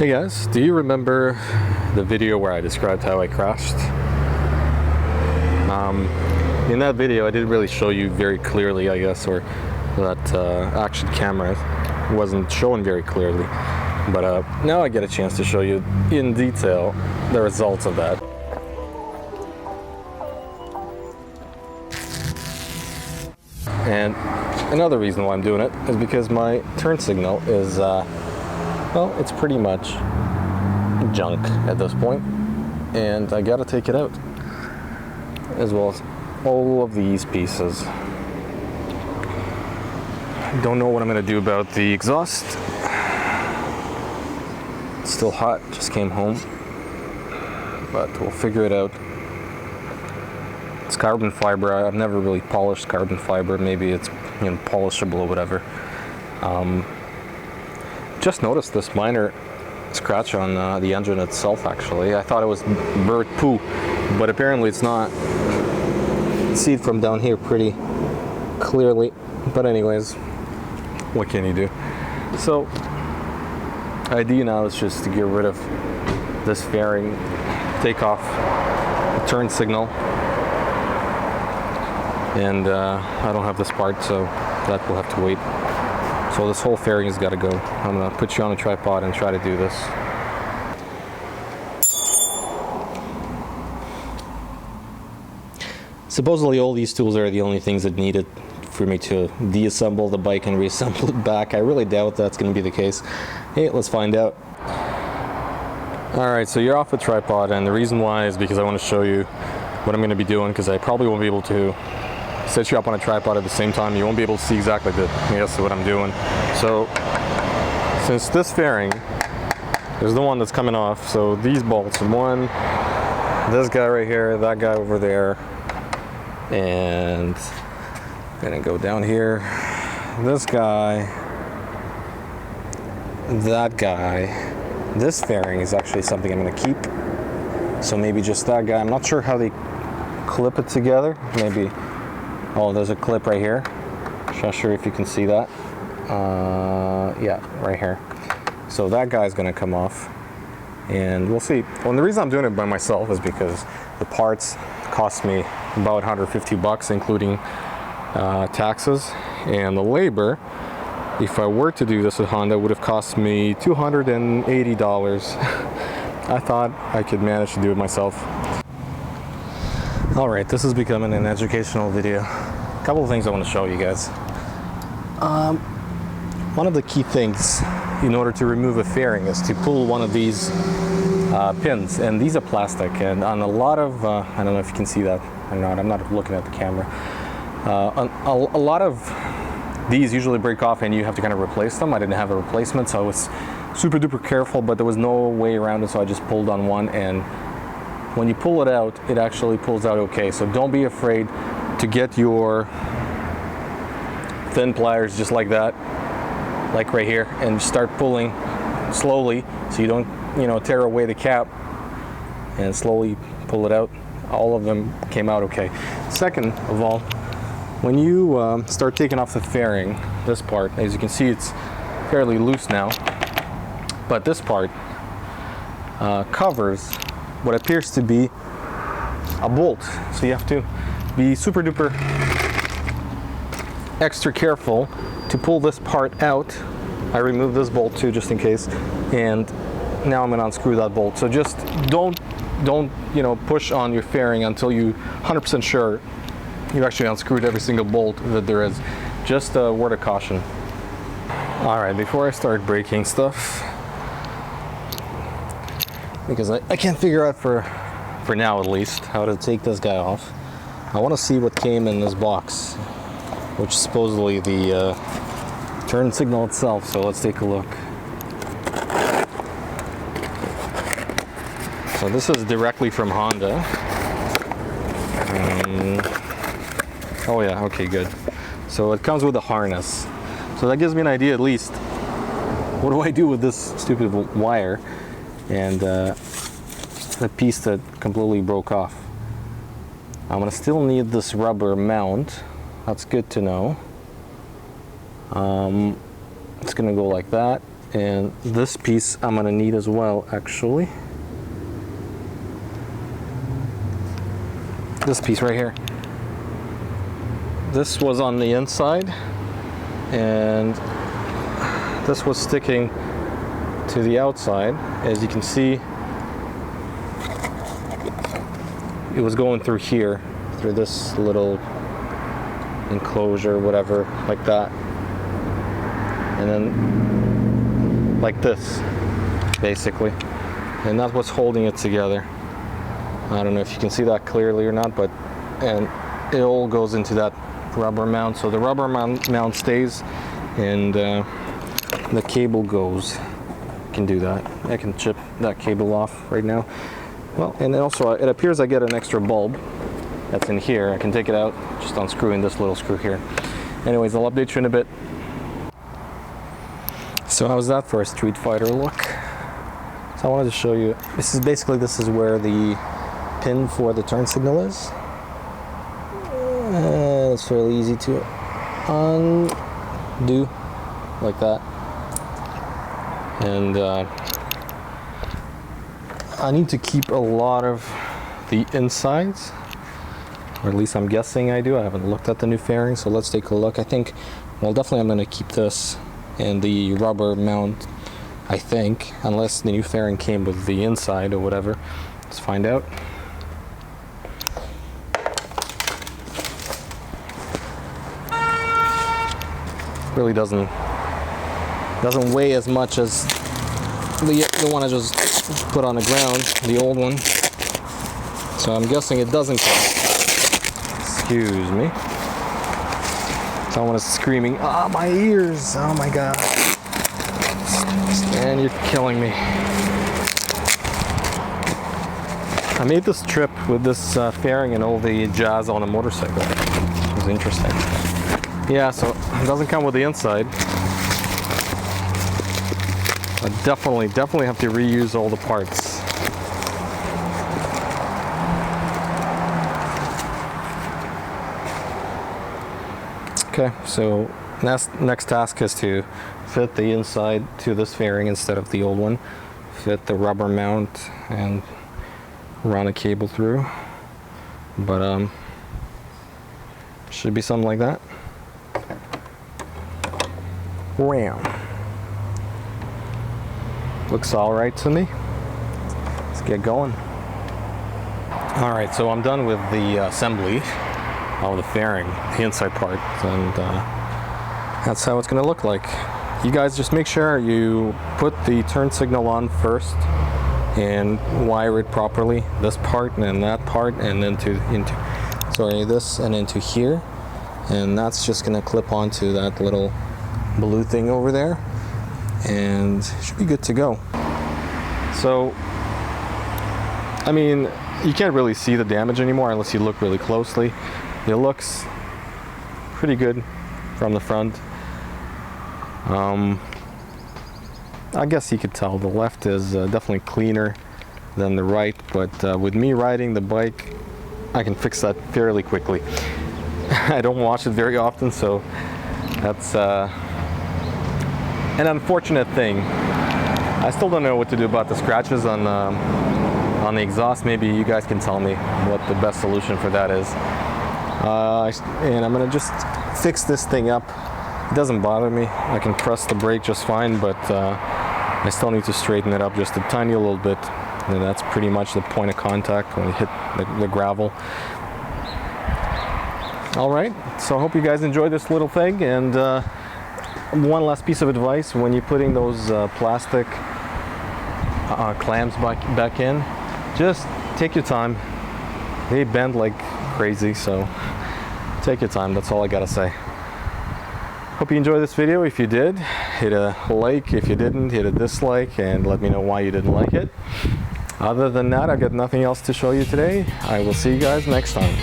Hey guys, do you remember the video where I described how I crashed? In that video I didn't really show you very clearly, I guess, or that action camera wasn't showing very clearly. But now I get a chance to show you in detail the results of that. And another reason why I'm doing it is because my turn signal is, well, it's pretty much junk at this point, and I gotta take it out, as well as all of these pieces. Don't know what I'm gonna do about the exhaust. It's still hot, just came home, but we'll figure it out. It's carbon fiber. I've never really polished carbon fiber. Maybe it's, you know, polishable or whatever. Just noticed this minor scratch on the engine itself, actually. I thought it was bird poo, but apparently it's not. See it from down here pretty clearly. But anyways, what can you do? So, idea now is just to get rid of this fairing, take off the turn signal, and I don't have this part, so that will have to wait. So this whole fairing has got to go. I'm going to put you on a tripod and try to do this. Supposedly all these tools are the only things that needed for me to deassemble the bike and reassemble it back. I really doubt that's going to be the case. Hey, let's find out. Alright, so you're off the tripod, and the reason why is because I want to show you what I'm going to be doing, because I probably won't be able to set you up on a tripod at the same time. You won't be able to see exactly what I'm doing. So since this fairing is the one that's coming off, so these bolts, one, this guy right here, that guy over there, and I'm gonna go down here, this guy, that guy. This fairing is actually something I'm gonna keep, so maybe just that guy. I'm not sure how they clip it together. Maybe, oh, there's a clip right here. Not sure if you can see that. Yeah, right here. So that guy's gonna come off, and we'll see. Well, and the reason I'm doing it by myself is because the parts cost me about 150 bucks, including taxes, and the labor, if I were to do this with Honda, would have cost me $280. I thought I could manage to do it myself. Alright, this is becoming an educational video. A couple of things I want to show you guys. One of the key things in order to remove a fairing is to pull one of these pins, and these are plastic, and on a lot of, I don't know if you can see that or not, I'm not looking at the camera. A lot of these usually break off and you have to kind of replace them. I didn't have a replacement, so I was super duper careful, but there was no way around it, so I just pulled on one, and when you pull it out, it actually pulls out okay. So don't be afraid to get your thin pliers just like that, like right here, and start pulling slowly so you don't, you know, tear away the cap, and slowly pull it out. All of them came out okay. Second of all, when you start taking off the fairing, this part, as you can see, it's fairly loose now, but this part covers what appears to be a bolt. So you have to be super duper extra careful to pull this part out. I removed this bolt too, just in case, and now I'm going to unscrew that bolt. So just don't you know, push on your fairing until you 100% sure you actually unscrewed every single bolt that there is. Just a word of caution. Alright, before I start breaking stuff, because I can't figure out for now at least how to take this guy off, I want to see what came in this box, which is supposedly the turn signal itself. So let's take a look. So this is directly from Honda. Oh yeah, okay, good. So it comes with a harness. So that gives me an idea at least. What do I do with this stupid wire and the piece that completely broke off? I'm gonna still need this rubber mount. That's good to know. It's gonna go like that, And this piece I'm gonna need as well, actually. This piece right here. This was on the inside, and this was sticking to the outside. As you can see, it was going through here, through this little enclosure, whatever, like that. And then like this, basically. And that's what's holding it together. I don't know if you can see that clearly or not, but, and it all goes into that rubber mount. So the rubber mount stays, and the cable goes. I can do that. I can chip that cable off right now. Well, and also it appears I get an extra bulb that's in here. I can take it out, just unscrewing this little screw here. Anyways, I'll update you in a bit. So how's that for a Street Fighter look? So I wanted to show you, this is where the pin for the turn signal is. It's fairly easy to undo, like that. And I need to keep a lot of the insides, or at least I'm guessing I do. I haven't looked at the new fairing, so let's take a look. I think, well, definitely I'm going to keep this and the rubber mount, I think, unless the new fairing came with the inside or whatever. Let's find out. Really doesn't weigh as much as the one I just put on the ground, the old one. So I'm guessing it doesn't come. Excuse me. Someone is screaming, "Ah, my ears! Oh my god!" And you're killing me. I made this trip with this fairing and all the jazz on a motorcycle. It was interesting. Yeah, so it doesn't come with the inside. I definitely have to reuse all the parts. Okay, so next task is to fit the inside to this fairing instead of the old one. Fit the rubber mount and run a cable through. But should be something like that. Ram. Looks all right to me. Let's get going. All right, so I'm done with the assembly of the fairing, the inside part, and that's how it's going to look like. You guys just make sure you put the turn signal on first and wire it properly. This part and that part, and then this and into here, and that's just going to clip onto that little blue thing over there, and it should be good to go. So, I mean, you can't really see the damage anymore unless you look really closely. It looks pretty good from the front. I guess you could tell the left is definitely cleaner than the right, but with me riding the bike, I can fix that fairly quickly. I don't wash it very often, so that's an unfortunate thing. I still don't know what to do about the scratches on the exhaust. Maybe you guys can tell me what the best solution for that is. And I'm gonna just fix this thing up. It doesn't bother me. I can press the brake just fine, but I still need to straighten it up just a tiny little bit. And that's pretty much the point of contact when you hit the gravel. All right, so I hope you guys enjoyed this little thing. And one last piece of advice: when you're putting those plastic clamps back in, just take your time. They bend like crazy, so take your time. That's all I gotta say. Hope you enjoyed this video. If you did, hit a like. If you didn't, hit a dislike, and let me know why you didn't like it. Other than that, I've got nothing else to show you today. I will see you guys next time.